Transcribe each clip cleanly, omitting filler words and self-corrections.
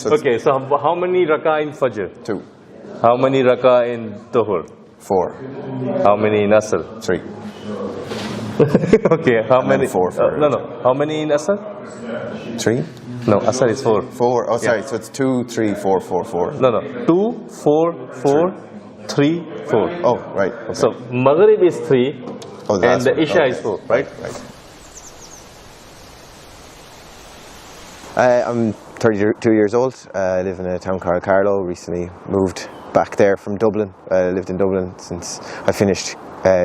Okay, so how many rak'ah in Fajr? 2. How many rak'ah in Dhuhr? 4. How many in Asr? 3. Okay, how many? 4 for no. How many in Asr? 3? No, Asr is 4. 4. Oh, sorry. So it's 2, 3, 4, 4, 4. No. 2, 4, 4, 3, 4. Oh, right. Okay. So Maghrib is 3, and the Isha is 4, right? Right. I'm 32 years old. I live in a town called Carlow. Recently moved back there from Dublin. I lived in Dublin since I finished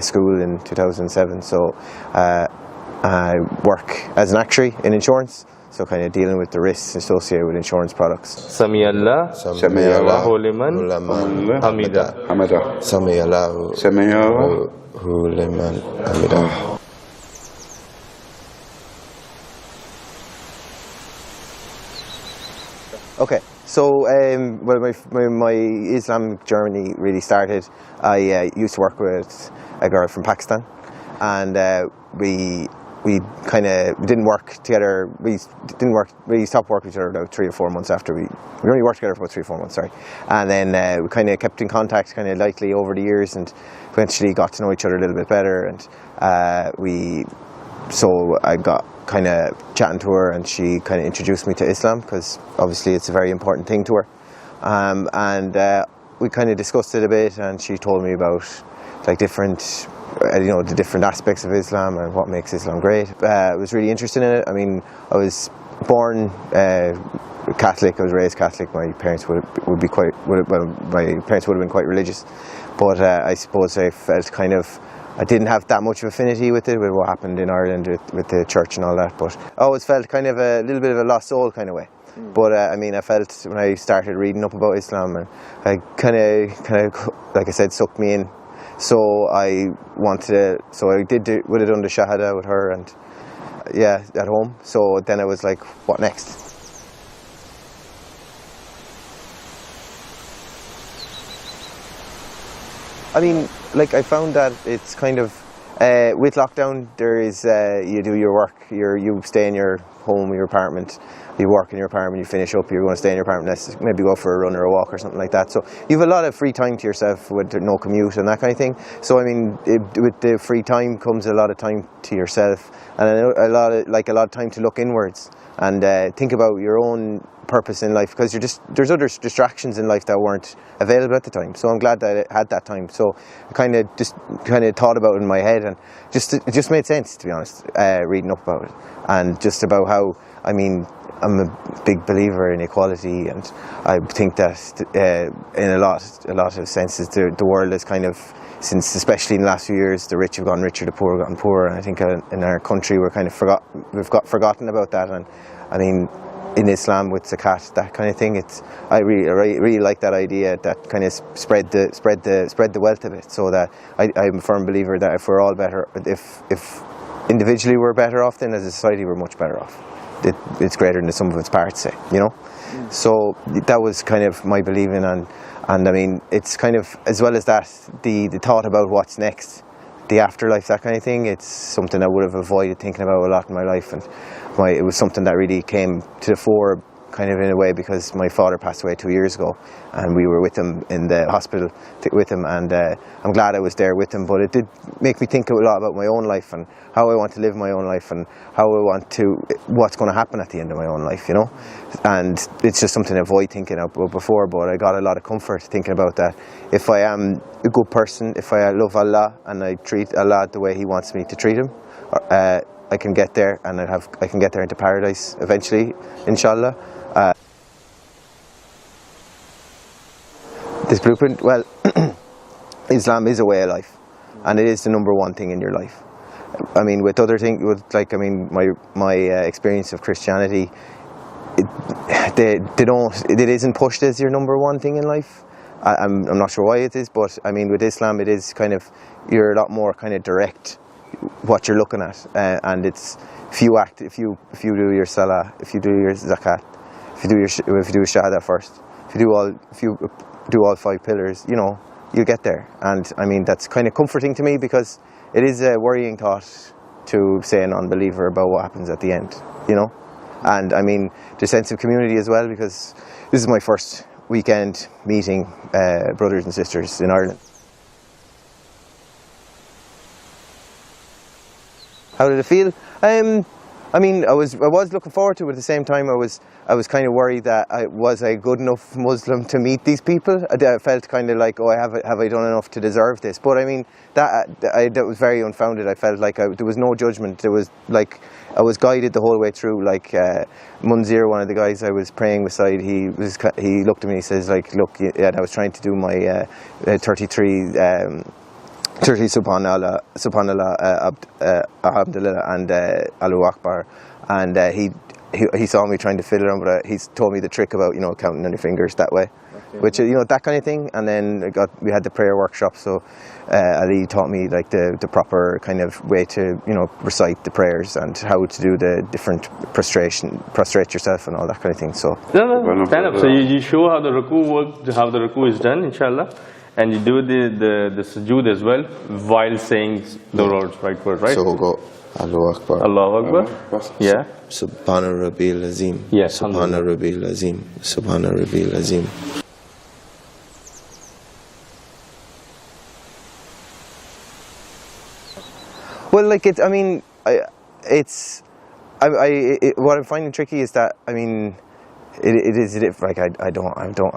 school in 2007. So I work as an actuary in insurance. So kind of dealing with the risks associated with insurance products. Sami Allah, Allahu liman hamida. Sami Allahu liman hamida. Okay, so well, my Islamic journey really started. I used to work with a girl from Pakistan, and we kind of didn't work together. We stopped working with each other about 3 or 4 months after we only worked together for about 3 or 4 months. Sorry, and then we kind of kept in contact kind of lightly over the years, and eventually got to know each other a little bit better. And so I got kind of chatting to her, and she kind of introduced me to Islam, because obviously it's a very important thing to her. And we kind of discussed it a bit, and she told me about like different, the different aspects of Islam and what makes Islam great. I was really interested in it. I mean, I was born Catholic. I was raised Catholic. My parents my parents would have been quite religious, but I suppose I felt kind of I didn't have that much of affinity with it, with what happened in Ireland with the church and all that. But I always felt kind of a little bit of a lost soul kind of way. But I mean, I felt when I started reading up about Islam, and I kind of, like I said, sucked me in. So I would have done the Shahada with her, and at home. So then I was like, what next? I mean, like I found that it's kind of, with lockdown, there is, you do your work, you stay in your home, your apartment, you work in your apartment, you finish up, you're going to stay in your apartment, maybe go for a run or a walk or something like that. So you have a lot of free time to yourself with no commute and that kind of thing. So I mean, with the free time comes a lot of time to yourself, and a lot of time to look inwards and think about your own purpose in life, because there's other distractions in life that weren't available at the time. So I'm glad that I had that time. So I kind of thought about it in my head, and it just made sense, to be honest, reading up about it, and just about how, I mean, I'm a big believer in equality, and I think that in a lot of senses the world is kind of, since especially in the last few years, the rich have gotten richer, the poor have gotten poorer, and I think in our country we've forgotten about that. And I mean, in Islam with zakat, that kind of thing, I really like that idea, that kind of spread the wealth of it, so that I'm a firm believer that if we're all better, if individually we're better off, then as a society we're much better off. It's greater than the sum of its parts, say, So that was kind of my believing, and I mean, it's kind of, as well as that, the thought about what's next, the afterlife, that kind of thing, it's something I would have avoided thinking about a lot in my life, and it was something that really came to the fore kind of in a way because my father passed away 2 years ago, and we were with him in the hospital with him, and I'm glad I was there with him. But it did make me think a lot about my own life and how I want to live my own life, and what's going to happen at the end of my own life, And it's just something I avoid thinking about before, but I got a lot of comfort thinking about that. If I am a good person, if I love Allah and I treat Allah the way He wants me to treat Him, I can get there, and I can get there into paradise eventually, inshallah. This blueprint, well, Islam is a way of life, and it is the number one thing in your life. I mean, with other things, my experience of Christianity, it isn't pushed as your number one thing in life. I'm not sure why it is, but I mean, with Islam, it is kind of, you're a lot more kind of direct what you're looking at, and it's if you do your salah, if you do your zakat, if you do your shahada first, if you do all 5 pillars, you get there. And I mean, that's kind of comforting to me, because it is a worrying thought to say a non-believer about what happens at the end, And I mean, the sense of community as well, because this is my first weekend meeting brothers and sisters in Ireland. How did it feel? I mean, I was looking forward to it. At the same time, I was kind of worried that was I good enough Muslim to meet these people. I felt kind of like, oh, have I done enough to deserve this? But I mean, that was very unfounded. I felt like there was no judgment. There was like, I was guided the whole way through. Like Munzir, one of the guys I was praying beside, he looked at me. He says, like, look, and I was trying to do my 33. 30 Subhanallah, Alhamdulillah, and Allahu Akbar, and he saw me trying to fiddle around, but he told me the trick about, you know, counting on your fingers that way, okay. Which, you know, that kind of thing. And then we had the prayer workshop, so Ali taught me like the proper kind of way to, you know, recite the prayers and how to do the different prostrate yourself and all that kind of thing. So stand up. So you show how the ruku works, how the ruku is done, inshallah. And you do the sujood as well while saying the Lord's right word, right? So we'll go Allahu Akbar. Allahu Akbar. Yeah. Subhana Rabbil Azim. Yes. Subhana Rabbil Azim. Subhana Rabbil Azim. Well, like I mean, what I'm finding tricky is that, I mean, it is like I'm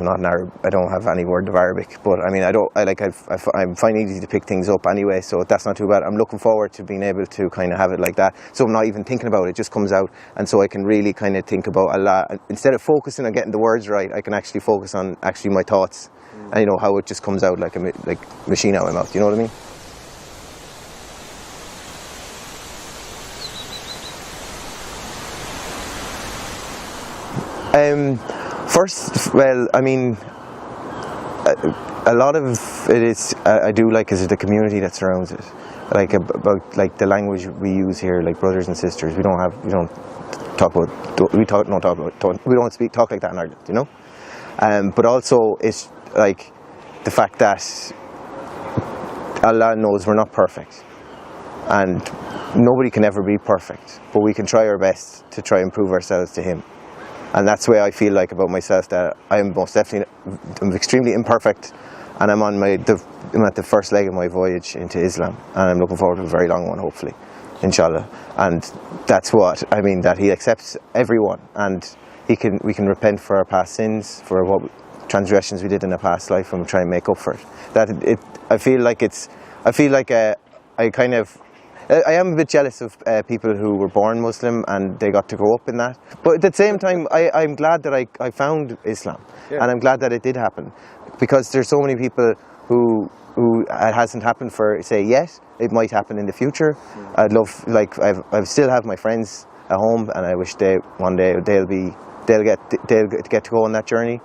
not an Arab. I don't have any word of Arabic, but I mean I'm finding it easy to pick things up anyway, so that's not too bad. I'm looking forward to being able to kind of have it like that, so I'm not even thinking about it. It just comes out, and so I can really kind of think about Allah instead of focusing on getting the words right. I can actually focus on actually my thoughts, and you know how it just comes out like a machine out of my mouth. You know what I mean? First, well, I mean, a lot of it is I do like is the community that surrounds it, like about like the language we use here, like brothers and sisters. We don't talk like that in Ireland, you know. But also it's like the fact that Allah knows we're not perfect, and nobody can ever be perfect, but we can try our best to try and prove ourselves to Him. And that's the way I feel like about myself, that I'm extremely imperfect, and I'm at the first leg of my voyage into Islam, and I'm looking forward to a very long one, hopefully, inshallah. And that's what I mean, that He accepts everyone, and we can repent for our past sins, for what transgressions we did in a past life, and we try and make up for it. I feel like I am a bit jealous of people who were born Muslim and they got to grow up in that. But at the same time, I'm glad that I found Islam, and I'm glad that it did happen, because there's so many people who it hasn't happened for, say, yet. It might happen in the future. I'd love, like, I still have my friends at home, and I wish one day they'll get to go on that journey.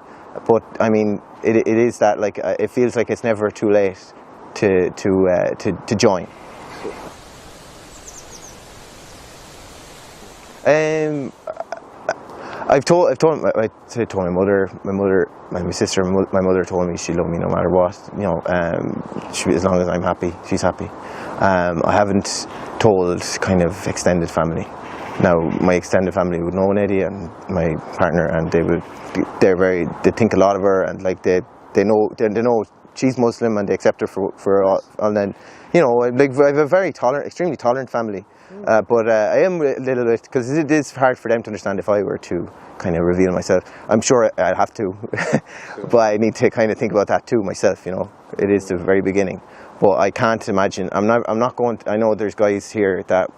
But I mean, it is that, like, it feels like it's never too late to join. I told my sister, my mother told me she loved me no matter what, you know. As long as I'm happy, she's happy. I haven't told kind of extended family. Now my extended family would know Eddie and my partner, and they think a lot of her, and like they know she's Muslim, and they accept her for all. And then, you know, like I have a very extremely tolerant family. But I am a little bit, because it is hard for them to understand if I were to kind of reveal myself. I'm sure I'd have to, but I need to kind of think about that too myself, you know. It is the very beginning. But I can't imagine, I'm not going to, I know there's guys here that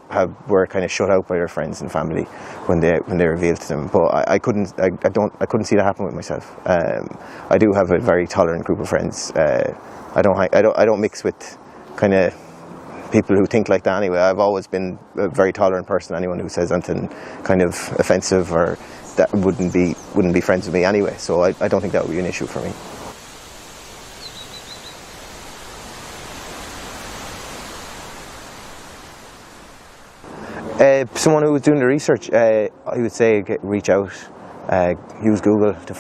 were kind of shut out by their friends and family when they revealed to them, but I couldn't see that happen with myself. I do have a very tolerant group of friends. I don't mix with kind of people who think like that anyway. I've always been a very tolerant person. Anyone who says anything kind of offensive or that wouldn't be friends with me anyway. So I don't think that would be an issue for me. Someone who was doing the research, he would say reach out, use Google to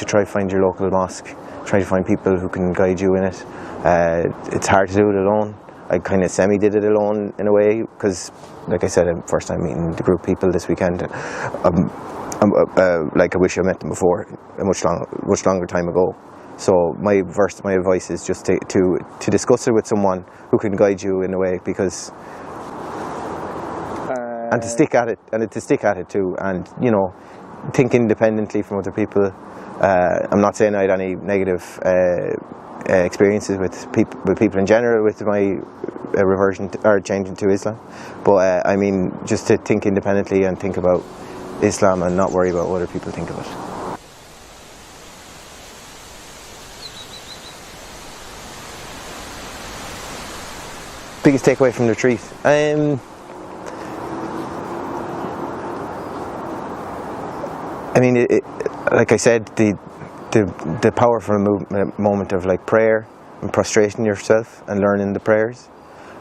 try to find your local mosque, try to find people who can guide you in it. It's hard to do it alone. I kind of semi-did it alone in a way, because, like I said, first time meeting the group of people this weekend. Like I wish I met them before, a much longer time ago. So my advice is just to discuss it with someone who can guide you in a way, because and to stick at it too, and you know, think independently from other people. I'm not saying I had any negative experiences with people in general with my reversion or changing to Islam, but I mean, just to think independently and think about Islam and not worry about what other people think of it. Biggest takeaway from the retreat? I mean, like I said, the powerful moment of like prayer and prostration yourself and learning the prayers,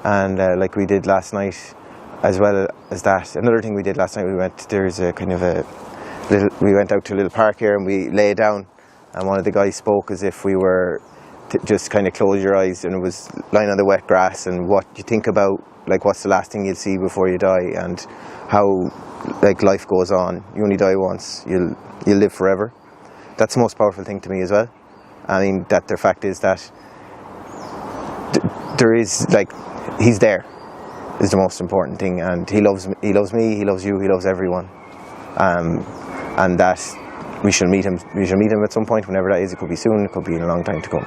and like we did last night, as well as that. Another thing we did last night, we went out to a little park here and we lay down, and one of the guys spoke as if we were just kind of close your eyes, and it was lying on the wet grass, and what you think about, like, what's the last thing you'll see before you die, and how like life goes on. You only die once, you'll live forever. That's the most powerful thing to me as well. I mean, that the fact is that there is, like, he's there is the most important thing, and he loves me, he loves you, he loves everyone, and that we shall meet him at some point, whenever that is. It could be soon, it could be in a long time to come.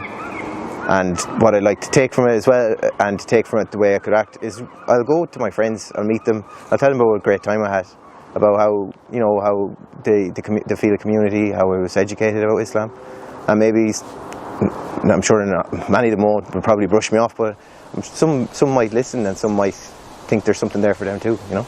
And what I'd like to take from it as well, and to take from it the way I could act, is I'll go to my friends, I'll meet them, I'll tell them about what a great time I had, about how, you know, how they feel a community, how I was educated about Islam. And maybe, I'm sure many of them won't, will probably brush me off, but some might listen, and some might think there's something there for them too, you know.